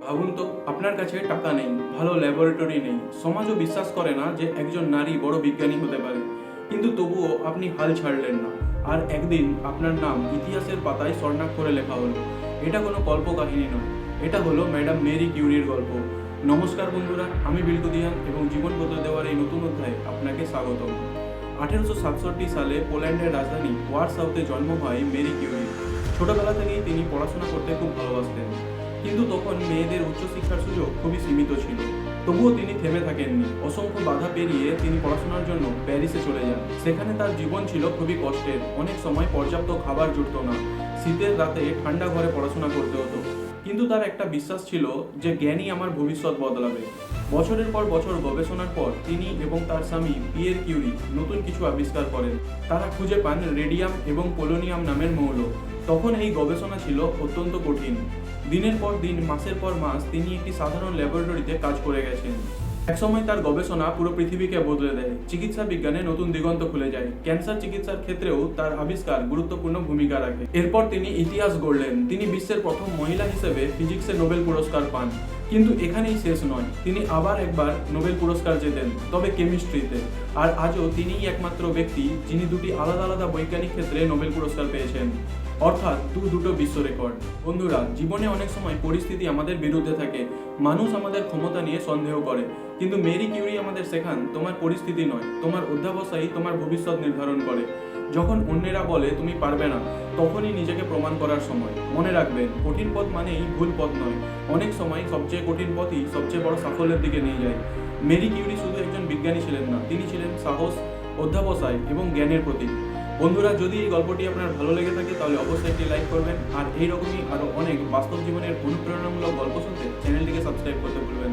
ভাবুন তো, আপনার কাছে টাকা নেই, ভালো ল্যাবরেটরি নেই, সমাজও বিশ্বাস করে না যে একজন নারী বড় বিজ্ঞানী হতে পারে, কিন্তু তবুও আপনি হাল ছাড়লেন না। আর একদিন আপনার নাম ইতিহাসের পাতায় স্বর্ণাক্ষরে লেখা হলো। এটা কোনো কল্পকাহিনী নয়, এটা হলো ম্যাডাম মেরি কিউরির গল্প। নমস্কার বন্ধুরা, আমি বিল্টু দিয়ান এবং জীবন বদলে দেওয়ার এই নতুন অধ্যায়ে আপনাকে স্বাগতম। 1867 সালে পোল্যান্ডের রাজধানী ওয়ারসাউতে জন্ম হয় মেরি কিউরি। ছোটবেলা থেকেই তিনি পড়াশোনা করতে খুব ভালোবাসতেন, কিন্তু তখন মেয়েদের উচ্চশিক্ষার সুযোগ খুবই সীমিত ছিল। তবুও তিনি থেমে থাকেননি। অসংখ্য বাধা পেরিয়ে তিনি পড়াশোনার জন্য প্যারিসে চলে যান। সেখানে তার জীবন ছিল খুবই কষ্টের। অনেক সময় পর্যাপ্ত খাবার জুটত না, শীতের রাতে ঠান্ডা ঘরে পড়াশোনা করতে হতো। কিন্তু তার একটা বিশ্বাস ছিল যে জ্ঞানই আমার ভবিষ্যৎ বদলাবে। বছরের পর বছর গবেষণার পর তিনি এবং তার স্বামী পিয়ের কিউরি নতুন কিছু আবিষ্কার করেন। তারা খুঁজে পান রেডিয়াম এবং পোলোনিয়াম নামের মৌল। তখন এই গবেষণা ছিল অত্যন্ত কঠিন। দিনের পর দিন, মাসের পর মাস তিনি একটি সাধারণ ল্যাবরেটরিতে কাজ করে গেছেন। একসময় তার গবেষণা পুরো পৃথিবীকে বদলে দেয়। চিকিৎসা বিজ্ঞানে নতুন দিগন্ত খুলে যায়। ক্যান্সার চিকিৎসার ক্ষেত্রেও তার আবিষ্কার গুরুত্বপূর্ণ ভূমিকা রাখে। এরপর তিনি ইতিহাস গড়লেন। তিনি বিশ্বের প্রথম মহিলা হিসেবে ফিজিক্সে নোবেল পুরস্কার পান। কিন্তু এখানেই শেষ নয়, তিনি আবার একবার নোবেল পুরস্কার জেতেন, তবে কেমিস্ট্রিতে। আর আজও তিনিই একমাত্র ব্যক্তি যিনি দুটি আলাদা আলাদা বৈজ্ঞানিক ক্ষেত্রে নোবেল পুরস্কার পেয়েছেন, অর্থাৎ দুটো বিশ্ব রেকর্ড। বন্ধুরা, জীবনে অনেক সময় পরিস্থিতি আমাদের বিরুদ্ধে থাকে। মানুষ আমাদের ক্ষমতা নিয়ে সন্দেহ করে, কিন্তু মেরি কিউরি আমাদের শেখান, তোমার পরিস্থিতি নয়, তোমার অধ্যাবসায়ই তোমার ভবিষ্যৎ নির্ধারণ করে। যখন অন্যেরা বলে তুমি পারবে না, তখনই নিজেকে প্রমাণ করার সময়। মনে রাখবেন, কঠিন পথ মানেই ভুল পথ নয়। অনেক সময় সবচেয়ে কঠিন পথই সবচেয়ে বড় সাফল্যের দিকে নিয়ে যায়। মেরি কিউরি শুধু একজন বিজ্ঞানী ছিলেন না, তিনি ছিলেন সাহস, অধ্যাবসায় এবং জ্ঞানের প্রতীক। বন্ধুরা, যদি এই গল্পটি আপনার ভালো লেগে থাকে তাহলে অবশ্যই একটি লাইক করবেন। আর এইরকমই আরও অনেক বাস্তব জীবনের অনুপ্রেরণামূলক গল্প শুনতে চ্যানেলটিকে সাবস্ক্রাইব করতে ভুলবেন না।